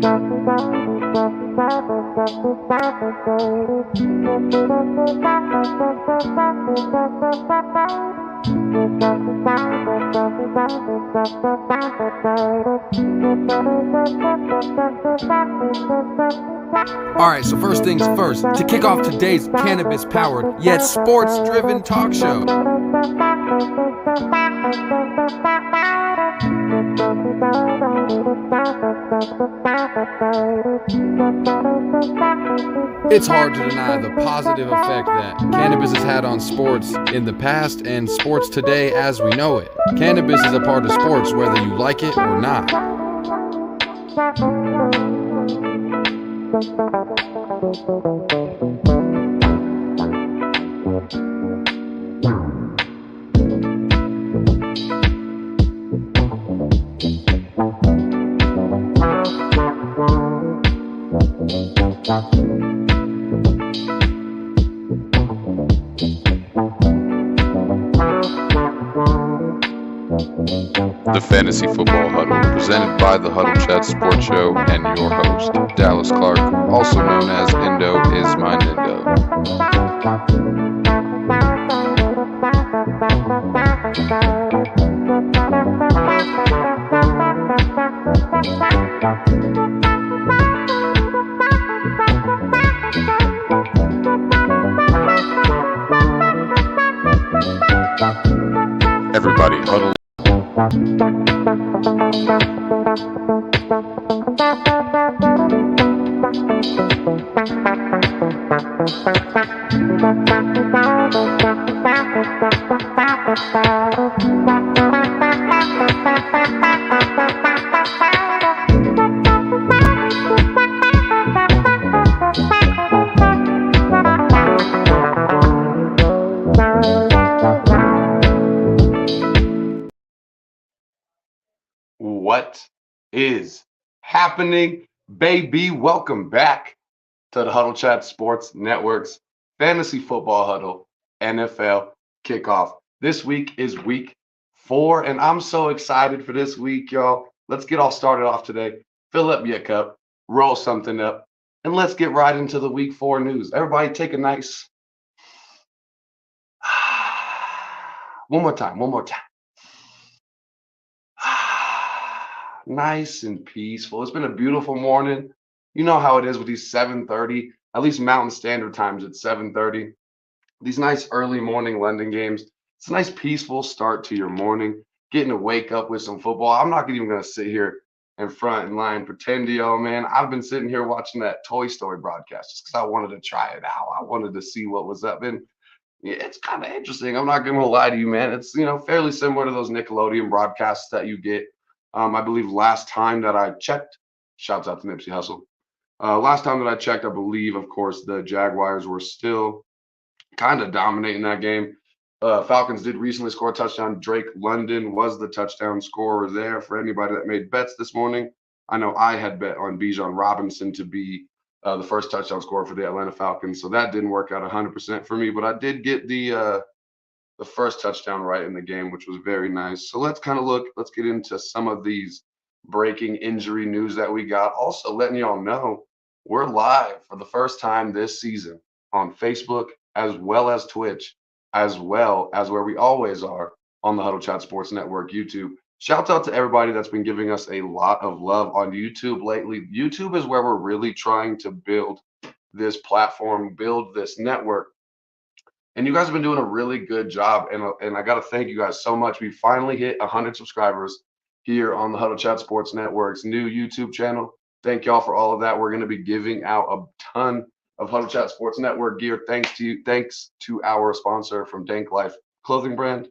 Alright, so first things first, to kick off today's cannabis-powered yet sports-driven talk show. It's hard to deny the positive effect that cannabis has had on sports in the past and sports today as we know it. Cannabis is a part of sports whether you like it or not. The Fantasy Football Huddle, presented by the Huddle Chat Sports Show and your host, Dallas Clark, also known as Indo is my Nindo. Everybody huddle. What is happening, baby? Welcome back to the Huddle Chat Sports Network's Fantasy Football Huddle NFL Kickoff. This week is week 4, and I'm so excited for this week, y'all. Let's get all started off today. Fill up your cup, roll something up, and let's get right into the week 4 news. Everybody take a nice... One more time. Nice and peaceful. It's been a beautiful morning. You know how it is with these 7:30, at least Mountain Standard Times at 7:30. These nice early morning London games. It's a nice peaceful start to your morning. Getting to wake up with some football. I'm not even going to sit here in front and lie and pretend to y'all, man. I've been sitting here watching that Toy Story broadcast just because I wanted to try it out. I wanted to see what was up. And yeah, it's kind of interesting. I'm not going to lie to you, man. It's, fairly similar to those Nickelodeon broadcasts that you get. I believe last time that I checked, shouts out to Nipsey Hussle. Last time that I checked, I believe, of course, the Jaguars were still kind of dominating that game. Falcons did recently score a touchdown. Drake London was the touchdown scorer there for anybody that made bets this morning. I know I had bet on Bijan Robinson to be the first touchdown scorer for the Atlanta Falcons, so that didn't work out 100% for me, but I did get the first touchdown right in the game, which was very nice. So let's get into some of these breaking injury news that we got. Also letting y'all know we're live for the first time this season on Facebook, as well as Twitch, as well as where we always are on the Huddle Chat Sports Network YouTube. Shout out to everybody that's been giving us a lot of love on YouTube lately. YouTube is where we're really trying to build this platform, build this network. And you guys have been doing a really good job, and I got to thank you guys so much. We finally hit 100 subscribers here on the Huddle Chat Sports Network's new YouTube channel. Thank y'all for all of that. We're going to be giving out a ton of Huddle Chat Sports Network gear thanks to our sponsor from Dank Life clothing brand.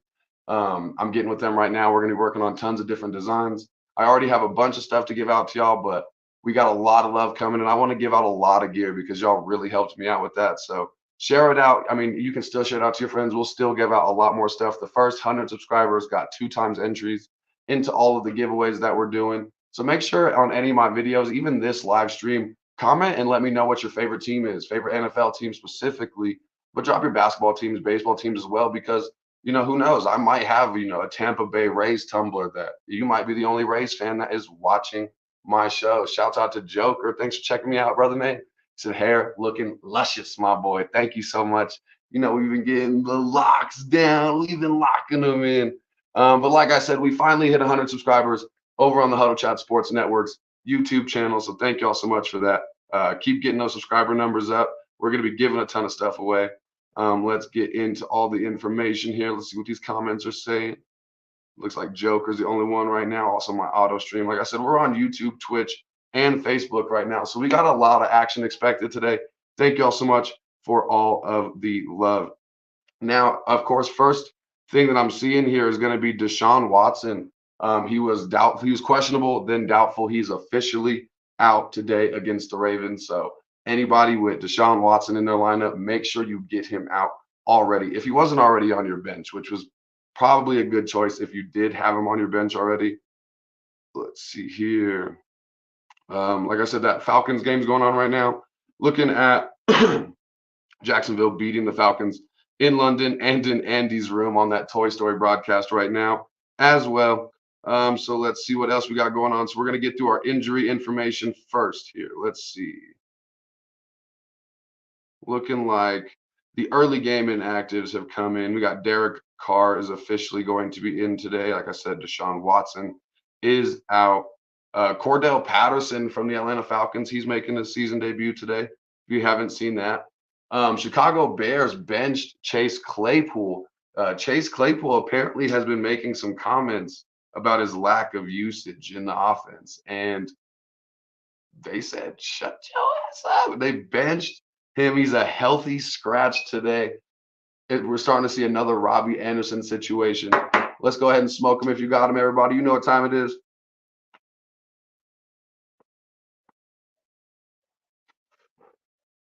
I'm getting with them right now. We're going to be working on tons of different designs. I already have a bunch of stuff to give out to y'all, but we got a lot of love coming, and I want to give out a lot of gear because y'all really helped me out with that. So share it out. I mean, you can still share it out to your friends. We'll still give out a lot more stuff. The first 100 subscribers got 2 times entries into all of the giveaways that we're doing. So make sure on any of my videos, even this live stream, comment and let me know what your favorite team is, favorite NFL team specifically, but drop your basketball teams, baseball teams as well, because, who knows? I might have, a Tampa Bay Rays tumbler that you might be the only Rays fan that is watching my show. Shouts out to Joker. Thanks for checking me out, brother man. He said, hair looking luscious, my boy. Thank you so much. You know, we've been getting the locks down. We've been locking them in. But like I said, we finally hit 100 subscribers over on the Huddle Chat Sports Network's YouTube channel. So thank y'all so much for that. Keep getting those subscriber numbers up. We're going to be giving a ton of stuff away. Let's get into all the information here. Let's see what these comments are saying. Looks like Joker's the only one right now. Also my auto stream. Like I said, we're on YouTube, Twitch, and Facebook right now. So we got a lot of action expected today. Thank y'all so much for all of the love. Now, of course, first thing that I'm seeing here is going to be Deshaun Watson. He was questionable, then doubtful. He's officially out today against the Ravens. So anybody with Deshaun Watson in their lineup, make sure you get him out already. If he wasn't already on your bench, which was probably a good choice if you did have him on your bench already. Let's see here. Like I said, that Falcons game's going on right now. Looking at Jacksonville beating the Falcons in London and in Andy's room on that Toy Story broadcast right now as well. So let's see what else we got going on. So we're going to get through our injury information first here. Let's see. Looking like the early game inactives have come in. We got Derek Carr is officially going to be in today. Like I said, Deshaun Watson is out. Cordell Patterson from the Atlanta Falcons, he's making his season debut today. If you haven't seen that. Chicago Bears benched Chase Claypool. Chase Claypool apparently has been making some comments about his lack of usage in the offense. And they said, shut your ass up. They benched him. He's a healthy scratch today. We're starting to see another Robbie Anderson situation. Let's go ahead and smoke him if you got him, everybody. You know what time it is.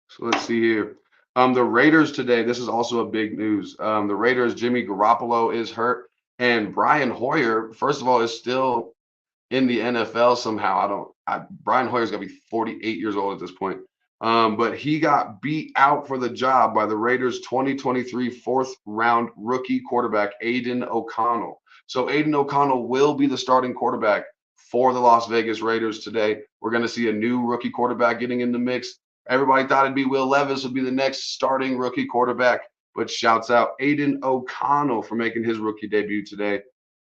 So let's see here. The Raiders today, this is also a big news. The Raiders, Jimmy Garoppolo is hurt. And Brian Hoyer, first of all, is still in the NFL somehow. Brian Hoyer's got to be 48 years old at this point. But he got beat out for the job by the Raiders 2023 fourth round rookie quarterback, Aiden O'Connell. So Aiden O'Connell will be the starting quarterback for the Las Vegas Raiders today. We're going to see a new rookie quarterback getting in the mix. Everybody thought it'd be Will Levis would be the next starting rookie quarterback, but shouts out Aiden O'Connell for making his rookie debut today.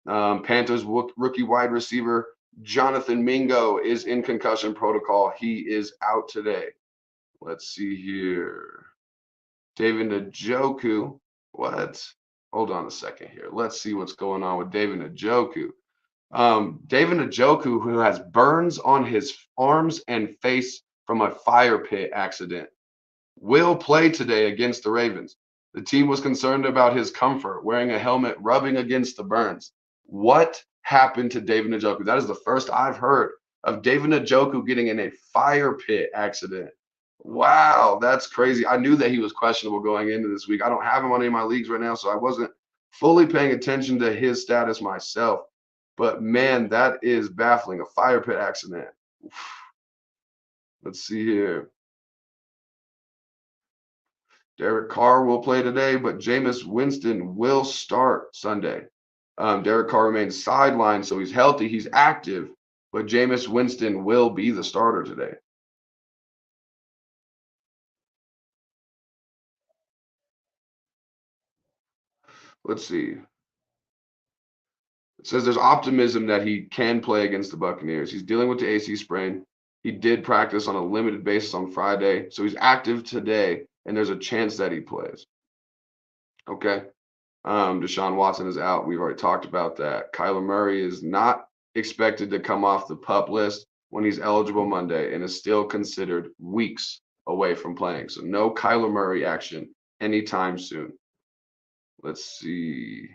Panthers rookie wide receiver Jonathan Mingo is in concussion protocol. He is out today. Let's see here. David Njoku. What? Hold on a second here. Let's see what's going on with David Njoku. David Njoku, who has burns on his arms and face from a fire pit accident, will play today against the Ravens. The team was concerned about his comfort, wearing a helmet, rubbing against the burns. What happened to David Njoku? That is the first I've heard of David Njoku getting in a fire pit accident. Wow, that's crazy. I knew that he was questionable going into this week. I don't have him on any of my leagues right now, so I wasn't fully paying attention to his status myself. But man, that is baffling. A fire pit accident. Oof. Let's see here. Derek Carr will play today, but Jameis Winston will start Sunday. Derek Carr remains sidelined, so he's healthy, he's active, but Jameis Winston will be the starter today. Let's see. It says there's optimism that he can play against the Buccaneers. He's dealing with the AC sprain. He did practice on a limited basis on Friday, so he's active today, and there's a chance that he plays. Okay. Deshaun Watson is out. We've already talked about that. Kyler Murray is not expected to come off the PUP list when he's eligible Monday and is still considered weeks away from playing. So no Kyler Murray action anytime soon. Let's see.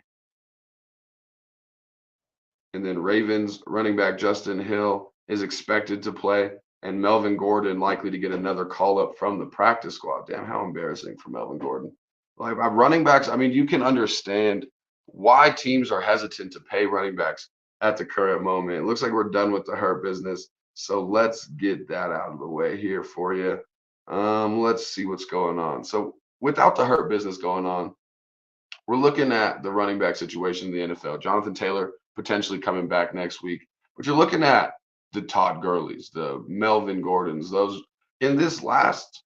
And then Ravens running back Justin Hill is expected to play, and Melvin Gordon likely to get another call up from the practice squad. Damn, how embarrassing for Melvin Gordon. Like running backs, I mean, you can understand why teams are hesitant to pay running backs at the current moment. It looks like we're done with the hurt business. So let's get that out of the way here for you. Let's see what's going on. So without the hurt business going on, we're looking at the running back situation in the NFL. Jonathan Taylor potentially coming back next week. But you're looking at the Todd Gurleys, the Melvin Gordons, those in this last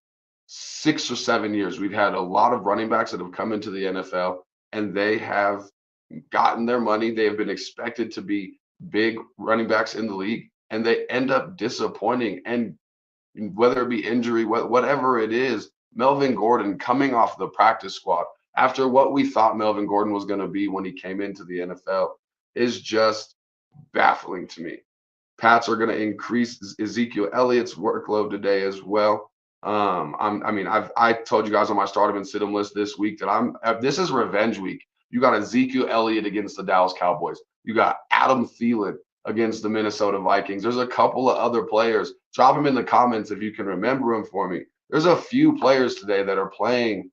6 or 7 years, we've had a lot of running backs that have come into the NFL and they have gotten their money. They have been expected to be big running backs in the league, and they end up disappointing. And whether it be injury, whatever it is, Melvin Gordon coming off the practice squad after what we thought Melvin Gordon was going to be when he came into the NFL is just baffling to me. Pats are going to increase Ezekiel Elliott's workload today as well. I told you guys on my start him and sit him list this week that this is revenge week. You got Ezekiel Elliott against the Dallas Cowboys. You got Adam Thielen against the Minnesota Vikings. There's a couple of other players. Drop them in the comments if you can remember them for me. There's a few players today that are playing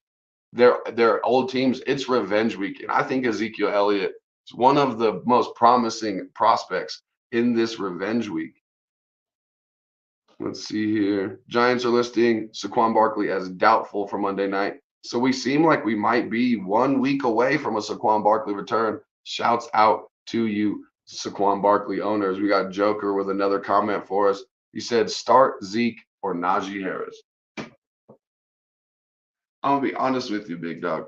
their old teams. It's revenge week, and I think Ezekiel Elliott is one of the most promising prospects in this revenge week. Let's see here. Giants are listing Saquon Barkley as doubtful for Monday night. So we seem like we might be 1 week away from a Saquon Barkley return. Shouts out to you, Saquon Barkley owners. We got Joker with another comment for us. He said, start Zeke or Najee Harris. I'm going to be honest with you, big dog.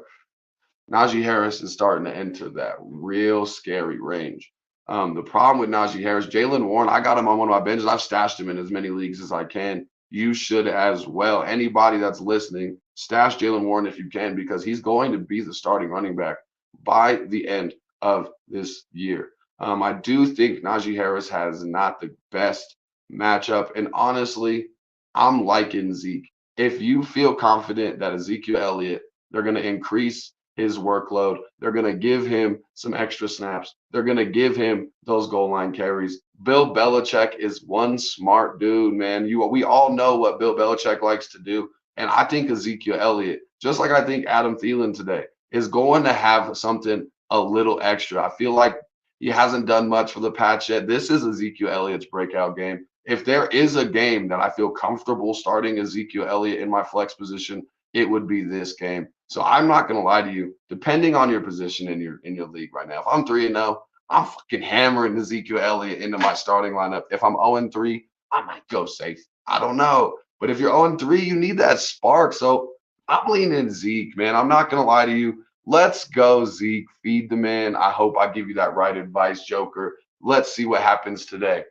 Najee Harris is starting to enter that real scary range. The problem with Najee Harris, Jaylen Warren, I got him on one of my benches. I've stashed him in as many leagues as I can. You should as well. Anybody that's listening, stash Jaylen Warren if you can, because he's going to be the starting running back by the end of this year. I do think Najee Harris has not the best matchup. And honestly, I'm liking Zeke. If you feel confident that Ezekiel Elliott, they're going to increase his workload, they're going to give him some extra snaps, they're going to give him those goal line carries. Bill Belichick is one smart dude, man. We all know what Bill Belichick likes to do. And I think Ezekiel Elliott, just like I think Adam Thielen today, is going to have something a little extra. I feel like he hasn't done much for the Pats yet. This is Ezekiel Elliott's breakout game. If there is a game that I feel comfortable starting Ezekiel Elliott in my flex position, it would be this game. So I'm not going to lie to you, depending on your position in your league right now. If I'm 3-0, I'm fucking hammering Ezekiel Elliott into my starting lineup. If I'm 0-3, I might go safe. I don't know. But if you're 0-3, you need that spark. So I'm leaning Zeke, man. I'm not going to lie to you. Let's go, Zeke. Feed the man. I hope I give you that right advice, Joker. Let's see what happens today.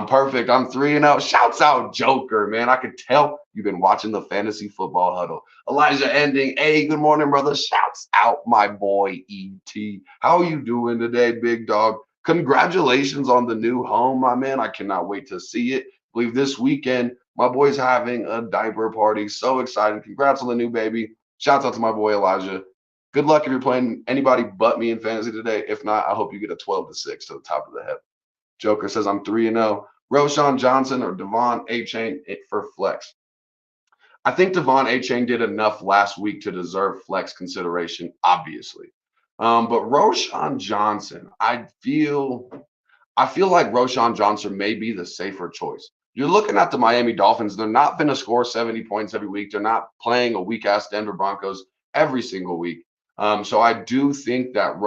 Perfect. I'm 3-0. Shouts out, Joker, man. I could tell you've been watching the Fantasy Football Huddle. Elijah Ending. Hey, good morning, brother. Shouts out, my boy, E.T. How are you doing today, big dog? Congratulations on the new home, my man. I cannot wait to see it. I believe this weekend, my boy's having a diaper party. So excited. Congrats on the new baby. Shouts out to my boy, Elijah. Good luck if you're playing anybody but me in fantasy today. If not, I hope you get a 12-6 to the top of the head. Joker says I'm 3-0. Roshan Johnson or Devon A-Chain for flex. I think Devon A-Chain did enough last week to deserve flex consideration, obviously. But Roshan Johnson, I feel like Roshan Johnson may be the safer choice. You're looking at the Miami Dolphins. They're not going to score 70 points every week. They're not playing a weak-ass Denver Broncos every single week. So I do think that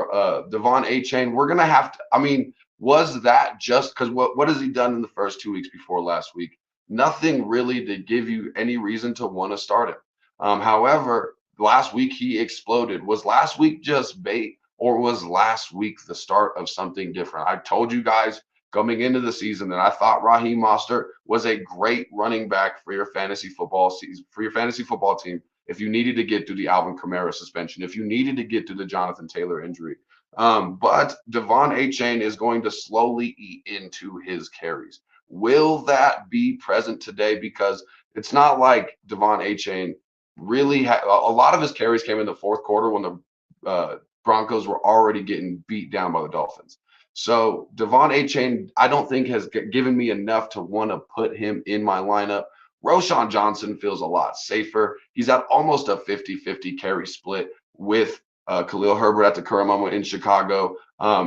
Devon A-Chain, we're going to have to, was that just because what has he done in the first 2 weeks before last week? Nothing really to give you any reason to want to start him. However, last week he exploded. Was last week just bait, or was last week the start of something different? I told you guys coming into the season that I thought Raheem Mostert was a great running back for your fantasy football season, for your fantasy football team. If you needed to get through the Alvin Kamara suspension, if you needed to get through the Jonathan Taylor injury. But Devon A-Chain is going to slowly eat into his carries. Will that be present today? Because it's not like Devon A-Chain really had a lot of his carries came in the fourth quarter when the Broncos were already getting beat down by the Dolphins. So Devon A-Chain, I don't think has given me enough to want to put him in my lineup. Roshan Johnson feels a lot safer. He's at almost a 50-50 carry split with Khalil Herbert at the current moment in Chicago.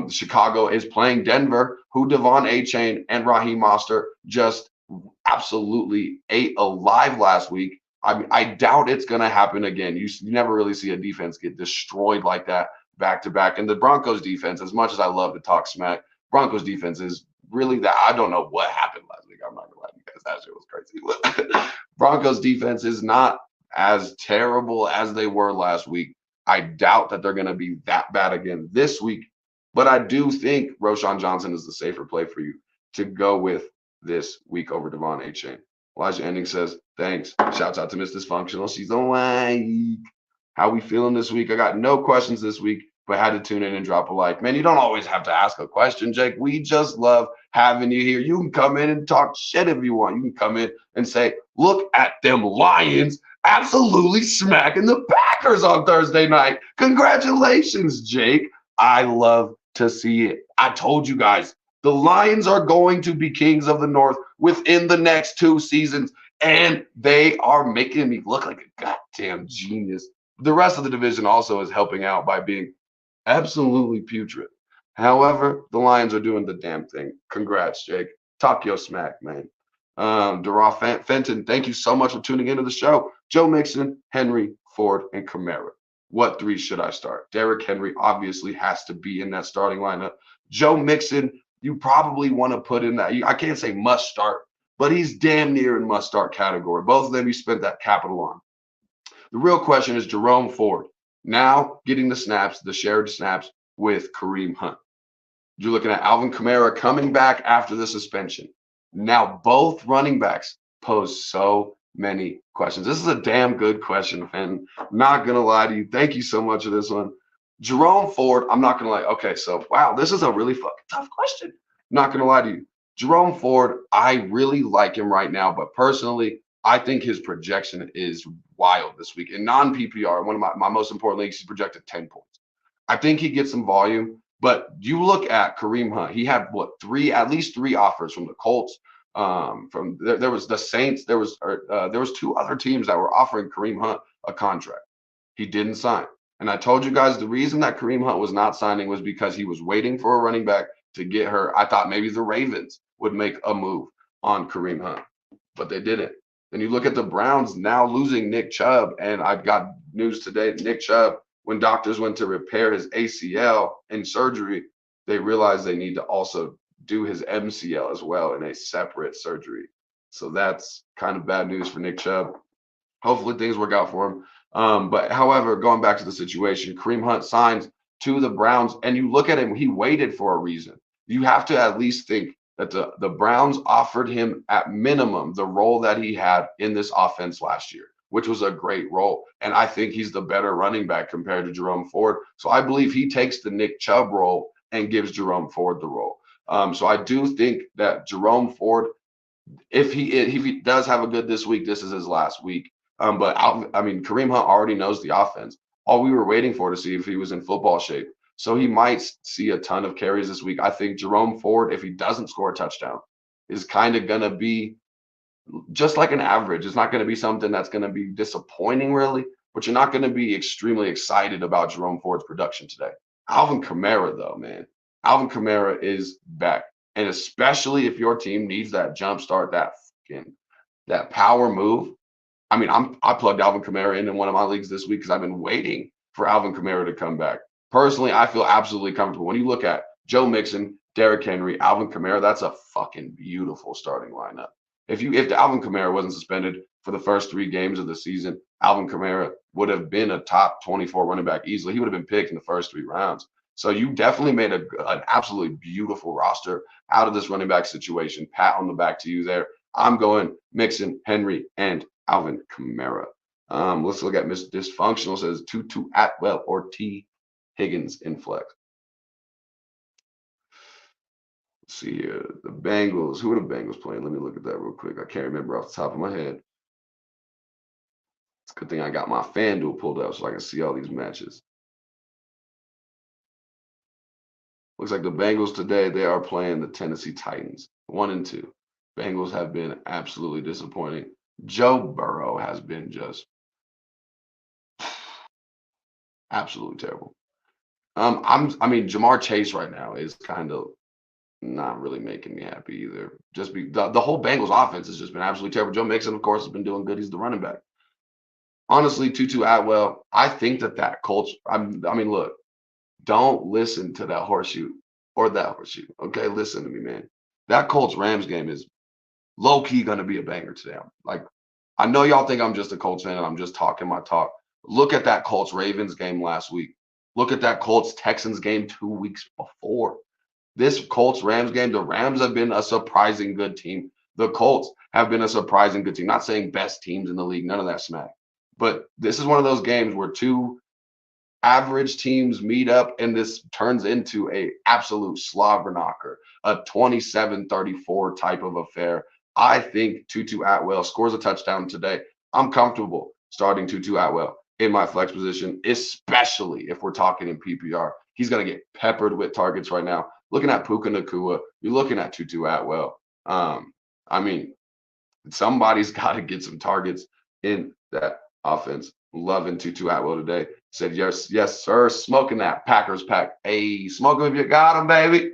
Chicago is playing Denver, who Devon A-Chain and Raheem Mostert just absolutely ate alive last week. I doubt it's going to happen again. You never really see a defense get destroyed like that back to back. And the Broncos defense, as much as I love to talk smack, Broncos defense is really that. I don't know what happened last week. I'm not gonna lie to you guys. That shit was crazy. Broncos defense is not as terrible as they were last week. I doubt that they're going to be that bad again this week, but I do think Roshan Johnson is the safer play for you to go with this week over Devon Achane. Elijah Ending says, thanks. Shouts out to Miss Dysfunctional. She's awake. How we feeling this week? I got no questions this week, but had to tune in and drop a like. Man, you don't always have to ask a question, Jake. We just love having you here. You can come in and talk shit if you want. You can come in and say, look at them Lions absolutely smacking the Packers on Thursday night. Congratulations, Jake. I love to see it. I told you guys, the Lions are going to be kings of the North within the next 2 seasons, and they are making me look like a goddamn genius. The rest of the division also is helping out by being absolutely putrid. However, the Lions are doing the damn thing. Congrats, Jake. Talk your smack, man. Darrell Fenton, thank you so much for tuning into the show. Joe Mixon, Henry, Ford, and Kamara. What 3 should I start? Derrick Henry obviously has to be in that starting lineup. Joe Mixon, you probably want to put in that. I can't say must start, but he's damn near in must start category. Both of them you spent that capital on. The real question is Jerome Ford now getting the snaps, the shared snaps with Kareem Hunt. You're looking at Alvin Kamara coming back after the suspension. Now both running backs pose so many questions. This is a damn good question, and I'm not going to lie to you. Thank you so much for this one. Jerome Ford, I'm not going to lie. Okay, so, wow, this is a really fucking tough question. I'm not going to lie to you. Jerome Ford, I really like him right now, but personally, I think his projection is wild this week. In non-PPR, one of my most important leagues, he's projected 10 points. I think he gets some volume, but you look at Kareem Hunt, he had at least 3 offers from the Colts. There was the Saints. There was 2 other teams that were offering Kareem Hunt a contract. He didn't sign. And I told you guys the reason that Kareem Hunt was not signing was because he was waiting for a running back to get hurt. I thought maybe the Ravens would make a move on Kareem Hunt, but they didn't. Then you look at the Browns now losing Nick Chubb, and I've got news today. Nick Chubb, when doctors went to repair his ACL in surgery, they realized they need to also do his MCL as well in a separate surgery. So that's kind of bad news for Nick Chubb. Hopefully things work out for him. But however, going back to the situation, Kareem Hunt signs to the Browns, and you look at him, he waited for a reason. You have to at least think that the Browns offered him at minimum the role that he had in this offense last year, which was a great role. And I think he's the better running back compared to Jerome Ford. So I believe he takes the Nick Chubb role and gives Jerome Ford the role. So I do think that Jerome Ford, if he does have a good this week, this is his last week. But Kareem Hunt already knows the offense. All we were waiting for to see if he was in football shape. So he might see a ton of carries this week. I think Jerome Ford, if he doesn't score a touchdown, is kind of going to be just like an average. It's not going to be something that's going to be disappointing, really, but you're not going to be extremely excited about Jerome Ford's production today. Alvin Kamara, though, man. Alvin Kamara is back. And especially if your team needs that jump start, that power move. I plugged Alvin Kamara in one of my leagues this week because I've been waiting for Alvin Kamara to come back. Personally, I feel absolutely comfortable. When you look at Joe Mixon, Derrick Henry, Alvin Kamara, that's a fucking beautiful starting lineup. If Alvin Kamara wasn't suspended for the first 3 games of the season, Alvin Kamara would have been a top 24 running back easily. He would have been picked in the first 3 rounds. So you definitely made an absolutely beautiful roster out of this running back situation. Pat on the back to you there. I'm going Mixon, Henry, and Alvin Kamara. Let's look at Miss Dysfunctional says Tutu Atwell or T. Higgins in flex. Let's see here. The Bengals. Who are the Bengals playing? Let me look at that real quick. I can't remember off the top of my head. It's a good thing I got my FanDuel pulled up so I can see all these matches. Looks like the Bengals today, they are playing the Tennessee Titans, 1-2. Bengals have been absolutely disappointing. Joe Burrow has been just absolutely terrible. Jamar Chase right now is kind of not really making me happy either. The whole Bengals offense has just been absolutely terrible. Joe Mixon, of course, has been doing good. He's the running back. Honestly, Tutu Atwell, I think that culture. Look, don't listen to that horseshoe or that horseshoe. Okay, listen to me, man. that Colts-Rams game is low-key going to be a banger today. Like, I know y'all think I'm just a Colts fan and I'm just talking my talk. Look at that Colts-Ravens game last week. Look at that Colts-Texans game 2 weeks before. This Colts-Rams game, the Rams have been a surprising good team. The Colts have been a surprising good team. Not saying best teams in the league, none of that smack. But this is one of those games where two average teams meet up and this turns into a absolute slobber knocker, a 27-34 type of affair. I think Tutu Atwell scores a touchdown today. I'm comfortable starting Tutu Atwell in my flex position, especially if we're talking in PPR. He's going to get peppered with targets right now. Looking at Puka Nacua, you're looking at Tutu Atwell. I mean, somebody's got to get some targets in that offense. Loving Tutu Atwell today. Said, yes, yes, sir. Smoking that Packers pack. Hey, smoke them if you got them, baby.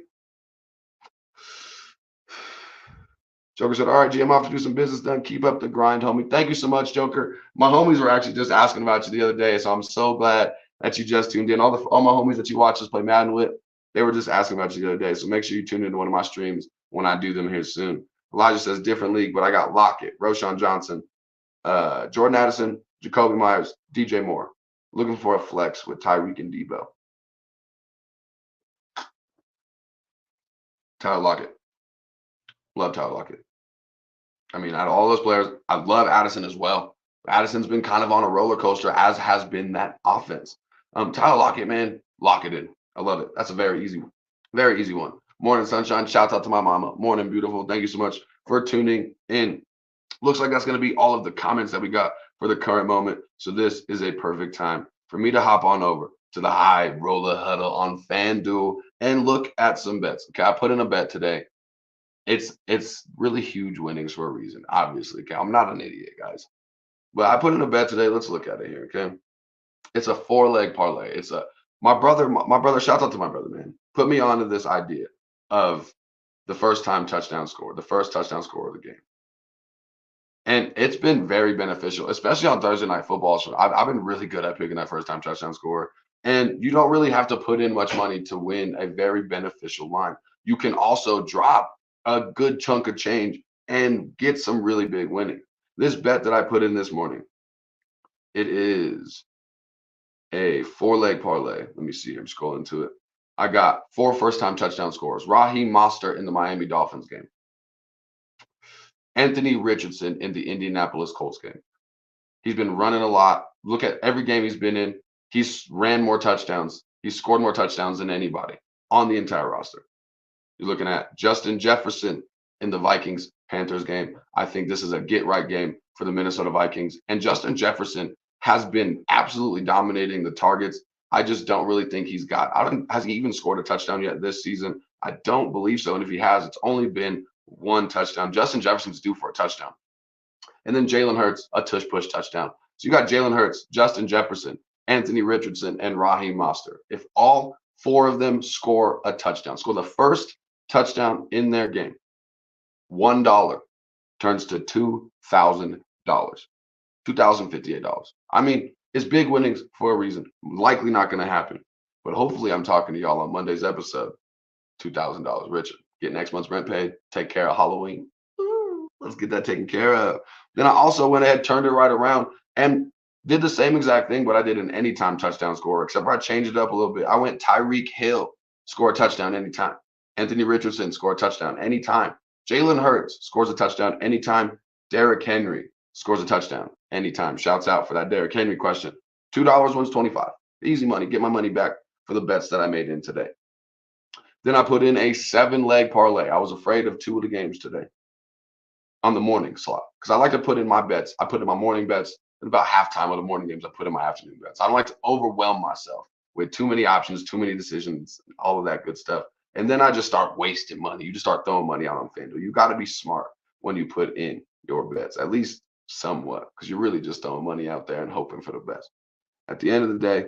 Joker said, all right, G, I'm off to do some business done. Keep up the grind, homie. Thank you so much, Joker. My homies were actually just asking about you the other day, so I'm so glad that you just tuned in. All my homies that you watch us play Madden with, they were just asking about you the other day. So make sure you tune into one of my streams when I do them here soon. Elijah says, different league, but I got Lockett, Roshan Johnson, Jordan Addison, Jacoby Myers, DJ Moore. Looking for a flex with Tyreek and Debo. Tyler Lockett. Love Tyler Lockett. I mean, out of all those players, I love Addison as well. Addison's been kind of on a roller coaster, as has been that offense. Tyler Lockett, man, lock it in. I love it. That's a very easy one. Very easy one. Morning, sunshine. Shouts out to my mama. Morning, beautiful. Thank you so much for tuning in. Looks like that's going to be all of the comments that we got for the current moment. So this is a perfect time for me to hop on over to the High Roller Huddle on FanDuel and look at some bets. Okay, I put in a bet today. It's really huge winnings for a reason, obviously. Okay, I'm not an idiot, guys. But I put in a bet today. Let's look at it here, okay? It's a 4-leg parlay. It's my brother, shout out to my brother, man. Put me onto this idea of the first touchdown score of the game. And it's been very beneficial, especially on Thursday Night Football. So I've been really good at picking that first time touchdown score. And you don't really have to put in much money to win a very beneficial line. You can also drop a good chunk of change and get some really big winning. This bet that I put in this morning, it is a 4-leg parlay. Let me see. I'm scrolling to it. I got 4 first-time touchdown scores. Raheem Mostert in the Miami Dolphins game. Anthony Richardson in the Indianapolis Colts game. He's been running a lot. Look at every game he's been in. He's ran more touchdowns. He's scored more touchdowns than anybody on the entire roster. You're looking at Justin Jefferson in the Vikings-Panthers game. I think this is a get-right game for the Minnesota Vikings. And Justin Jefferson has been absolutely dominating the targets. I just don't really think has he even scored a touchdown yet this season? I don't believe so. And if he has, it's only been 1 touchdown. Justin Jefferson's due for a touchdown. And then Jalen Hurts, a tush-push touchdown. So you got Jalen Hurts, Justin Jefferson, Anthony Richardson, and Raheem Mostert. If all 4 of them score a touchdown, score the first touchdown in their game, $1 turns to $2,000, $2,058. I mean, it's big winnings for a reason. Likely not going to happen. But hopefully I'm talking to y'all on Monday's episode. $2,000 richer. Get next month's rent paid. Take care of Halloween. Let's get that taken care of. Then I also went ahead, turned it right around, and did the same exact thing, but I did an anytime touchdown score, except for I changed it up a little bit. I went Tyreek Hill, score a touchdown anytime. Anthony Richardson, score a touchdown anytime. Jalen Hurts scores a touchdown anytime. Derrick Henry scores a touchdown anytime. Shouts out for that Derrick Henry question. $2 wins 25. Easy money. Get my money back for the bets that I made in today. Then I put in a 7-leg parlay. I was afraid of 2 of the games today on the morning slot because I like to put in my bets. I put in my morning bets and about halftime of the morning games. I put in my afternoon bets. I don't like to overwhelm myself with too many options, too many decisions, all of that good stuff. And then I just start wasting money. You just start throwing money out on FanDuel. You got to be smart when you put in your bets, at least somewhat, because you're really just throwing money out there and hoping for the best. At the end of the day,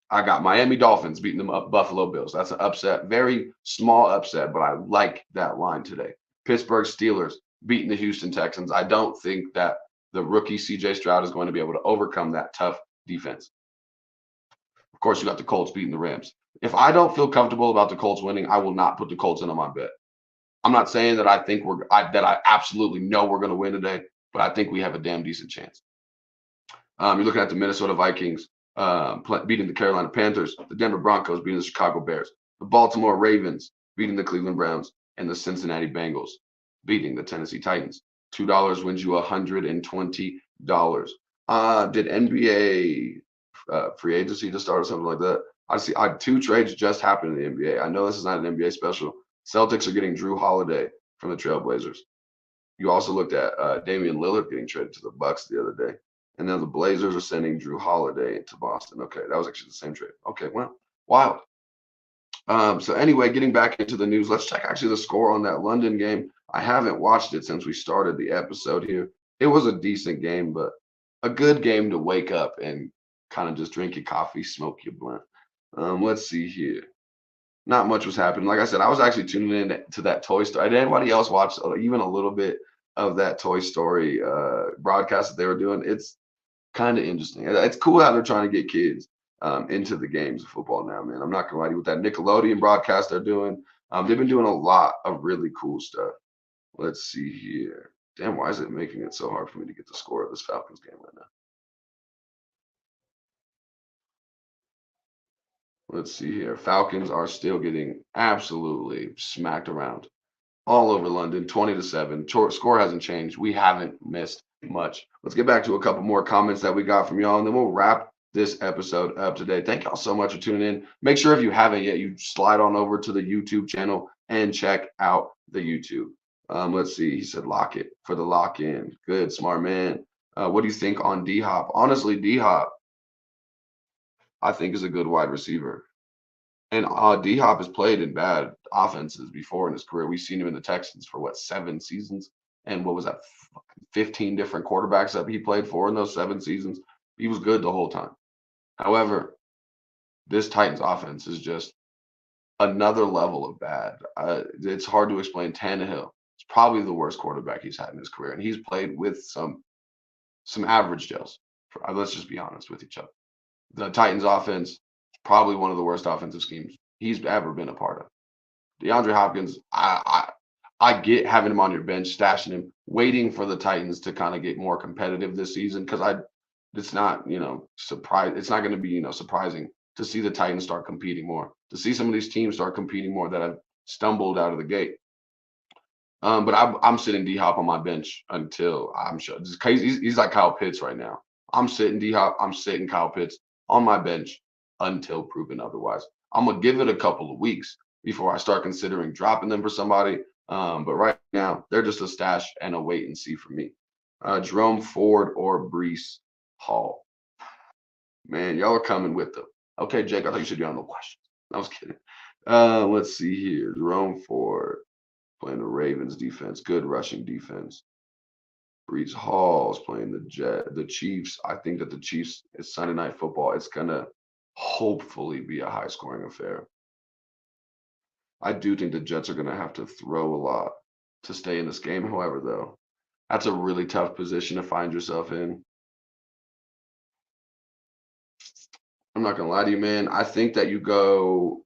I got Miami Dolphins beating them up Buffalo Bills. That's an upset, very small upset, but I like that line today. Pittsburgh Steelers beating the Houston Texans. I don't think that the rookie CJ Stroud is going to be able to overcome that tough defense. Of course, you got the Colts beating the Rams. If I don't feel comfortable about the Colts winning, I will not put the Colts in on my bet. I'm not saying that that I absolutely know we're going to win today, but I think we have a damn decent chance. You're looking at the Minnesota Vikings beating the Carolina Panthers, the Denver Broncos beating the Chicago Bears, the Baltimore Ravens beating the Cleveland Browns, and the Cincinnati Bengals beating the Tennessee Titans. $2 wins you $120. Did NBA free agency just start or something like that? I see 2 trades just happened in the NBA. I know this is not an NBA special. Celtics are getting Drew Holiday from the Trailblazers. You also looked at Damian Lillard getting traded to the Bucks the other day. And then the Blazers are sending Drew Holiday to Boston. Okay, that was actually the same trade. Okay, well, wild. So anyway, getting back into the news, let's check actually the score on that London game. I haven't watched it since we started the episode here. It was a decent game, but a good game to wake up and kind of just drink your coffee, smoke your blunt. Let's see here. Not much was happening. Like I said, I was actually tuning in to that Toy Story. Did anybody else watch even a little bit of that Toy Story broadcast that they were doing? It's kind of interesting. It's cool how they're trying to get kids into the games of football now, man. I'm not gonna lie to you, with that Nickelodeon broadcast they're doing. They've been doing a lot of really cool stuff. Let's see here. Damn, why is it making it so hard for me to get the score of this Falcons game right now? Let's see here. Falcons are still getting absolutely smacked around all over London, 20-7. Score hasn't changed. We haven't missed much. Let's get back to a couple more comments that we got from y'all, and then we'll wrap this episode up today. Thank y'all so much for tuning in. Make sure if you haven't yet, you slide on over to the YouTube channel and check out the YouTube. Let's see. He said lock it for the lock in. Good, smart man. What do you think on D-Hop? Honestly, D-Hop, I think, is a good wide receiver. And D-Hop has played in bad offenses before in his career. We've seen him in the Texans for 7 seasons? And what was that, 15 different quarterbacks that he played for in those 7 seasons? He was good the whole time. However, this Titans offense is just another level of bad. It's hard to explain. Tannehill is probably the worst quarterback he's had in his career. And he's played with some average Joes. Let's just be honest with each other. The Titans offense is probably one of the worst offensive schemes he's ever been a part of. DeAndre Hopkins, I get having him on your bench, stashing him, waiting for the Titans to kind of get more competitive this season, because it's not, it's not going to be, surprising to see the Titans start competing more, to see some of these teams start competing more that have stumbled out of the gate. But I'm sitting D-Hop on my bench until I'm sure. He's like Kyle Pitts right now. I'm sitting D-Hop. I'm sitting Kyle Pitts on my bench until proven otherwise. I'm going to give it a couple of weeks before I start considering dropping them for somebody. But right now, they're just a stash and a wait and see for me. Jerome Ford or Breece Hall. Man, y'all are coming with them. Okay, Jake, I thought you should be on the questions. I was kidding. Let's see here. Jerome Ford playing the Ravens defense. Good rushing defense. Breece Hall is playing the Chiefs. I think that the Chiefs, it's Sunday Night Football. It's going to hopefully be a high-scoring affair. I do think the Jets are going to have to throw a lot to stay in this game. However, though, that's a really tough position to find yourself in. I'm not going to lie to you, man. I think that you go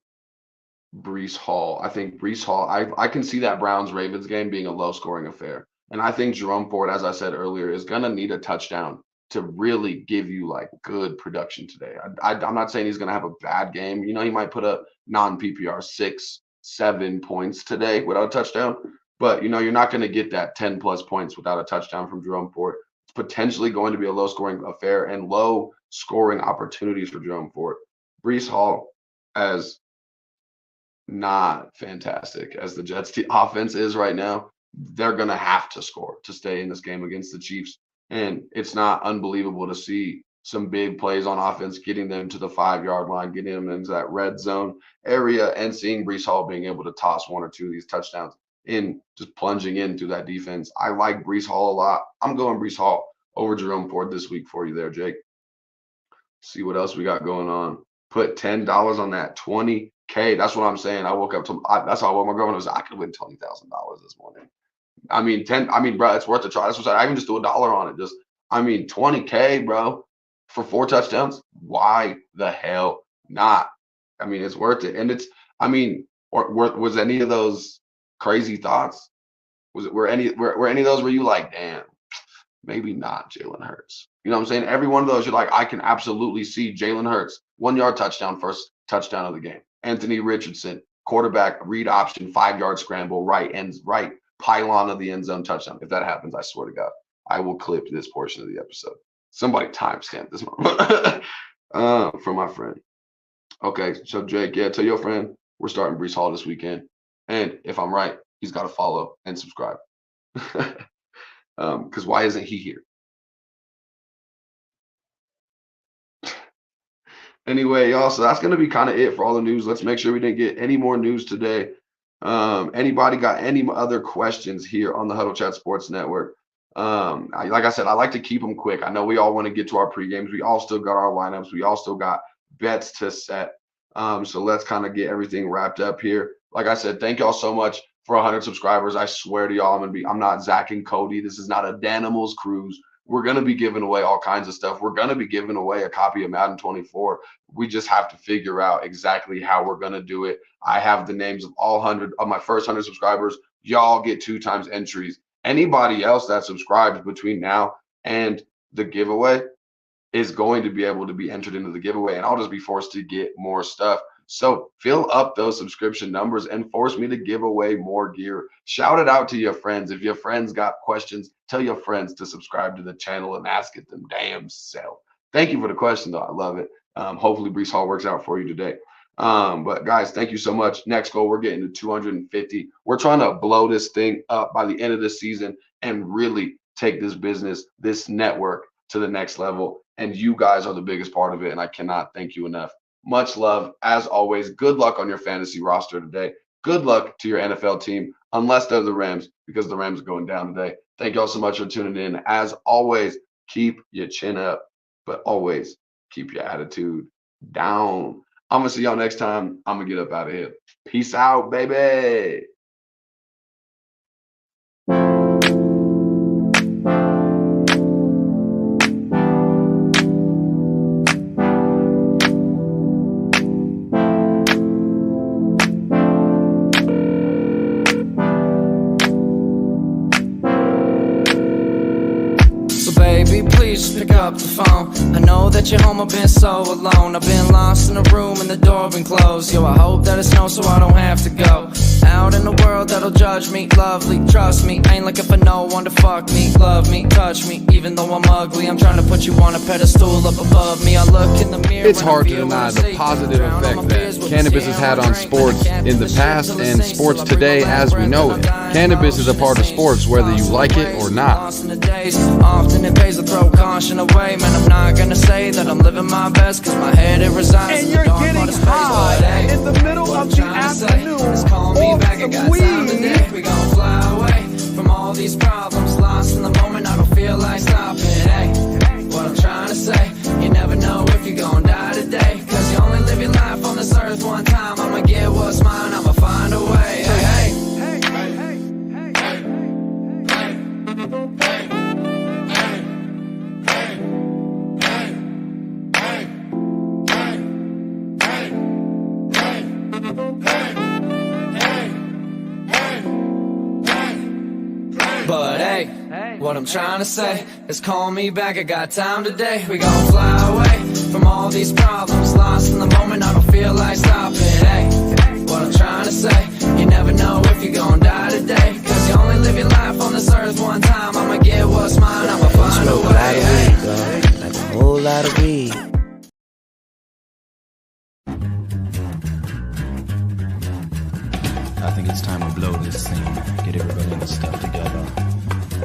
Breece Hall. I think Breece Hall, I can see that Browns-Ravens game being a low-scoring affair. And I think Jerome Ford, as I said earlier, is going to need a touchdown to really give you good production today. I'm not saying he's going to have a bad game. He might put up non-PPR 6-7 points today without a touchdown. But, you're not going to get that 10-plus points without a touchdown from Jerome Ford. It's potentially going to be a low-scoring affair and low-scoring opportunities for Jerome Ford. Breece Hall, as not fantastic as the Jets' offense is right now, they're going to have to score to stay in this game against the Chiefs. And it's not unbelievable to see some big plays on offense, getting them to the 5-yard line, getting them into that red zone area, and seeing Breece Hall being able to toss 1 or 2 of these touchdowns in, just plunging into that defense. I like Breece Hall a lot. I'm going Breece Hall over Jerome Ford this week for you there, Jake. See what else we got going on. Put $10 on that, $20K. That's what I'm saying. I woke up to, that's how my girlfriend was. I could win $20,000 this morning. Bro, it's worth a try. That's what I even just do $1 on it. $20K, bro, for 4 touchdowns. Why the hell not? It's worth it. And was any of those crazy thoughts? Were any of those where you like, damn, maybe not Jalen Hurts? You know what I'm saying? Every one of those, you're like, I can absolutely see Jalen Hurts, 1 yard touchdown, first touchdown of the game. Anthony Richardson, quarterback, read option, 5 yard scramble, right pylon of the end zone touchdown. If that happens, I swear to God, I will clip this portion of the episode. Somebody timestamp this from my friend. Okay, so Jake, yeah, tell your friend we're starting Breece Hall this weekend. And if I'm right, he's got to follow and subscribe. Because why isn't he here? Anyway, y'all, so that's going to be kind of it for all the news. Let's make sure we didn't get any more news today. Anybody got any other questions here on the Huddle Chat Sports Network? Like I said, I like to keep them quick. I know we all want to get to our pre-games. We all still got our lineups. We all still got bets to set. So let's kind of get everything wrapped up here. Like I said, thank y'all so much for 100 subscribers. I swear to y'all, I'm not Zach and Cody. This is not a Danimals cruise. We're going to be giving away all kinds of stuff. We're going to be giving away a copy of Madden 24. We just have to figure out exactly how we're going to do it. I have the names of all 100 of my first 100 subscribers. Y'all get 2 times entries. Anybody else that subscribes between now and the giveaway is going to be able to be entered into the giveaway, and I'll just be forced to get more stuff. So fill up those subscription numbers and force me to give away more gear. Shout it out to your friends. If your friends got questions, tell your friends to subscribe to the channel and ask it them damn self. Thank you for the question, though. I love it. Hopefully Breece Hall works out for you today. But guys, thank you so much. Next goal, we're getting to 250. We're trying to blow this thing up by the end of the season and really take this business, this network to the next level. And you guys are the biggest part of it. And I cannot thank you enough. Much love. As always, good luck on your fantasy roster today. Good luck to your NFL team, unless they're the Rams, because the Rams are going down today. Thank y'all so much for tuning in. As always, keep your chin up, but always keep your attitude down. I'm going to see y'all next time. I'm going to get up out of here. Peace out, baby. Please pick up the phone. I know that you're home, I've been so alone. I've been lost in a room and the door been closed. Yo, I hope that it snows so I don't have to go out in the world that'll judge me. Lovely, trust me, ain't looking for no one to fuck me. Love me, touch me, even though I'm ugly. I'm trying to put you on a pedestal up above me. I look in the mirror. It's hard to deny the positive effect that cannabis has had on sports in the past and sports today as we know it. Cannabis is a part of sports whether you like it or not. Often it pays to throw caution away. Man, I'm not gonna say that I'm living my best, cause my head it resides. And you're getting high in the middle of the afternoon off some weed. We gon' fly away from all these problems. Lost in the moment, I don't feel like stopping. Hey, what I'm trying to say, you never know if you're gonna die today, cause you only live your life on this earth one time. I'ma get what's mine, I'ma find a way. Hey, hey. But hey, what I'm trying to say is call me back, I got time today. We gon' fly away from all these problems. Lost in the moment, I don't feel like stopping. Hey, what I'm trying to say, you never know if you're gon' die today, cause you only live your life on this earth one time. I'ma get what's mine, I'ma find a way. Hey, like a whole lot of weed. I think it's time to blow this thing. Get everybody in the stuff together.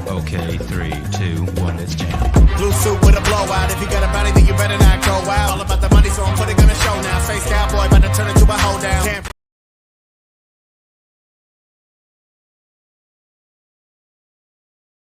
Okay, 3, 2, 1, let's jam. Blue suit with a blowout. If you got a body, then you better not go out. All about the money, so I'm putting on a show now. Face cowboy, about to turn into a hold down.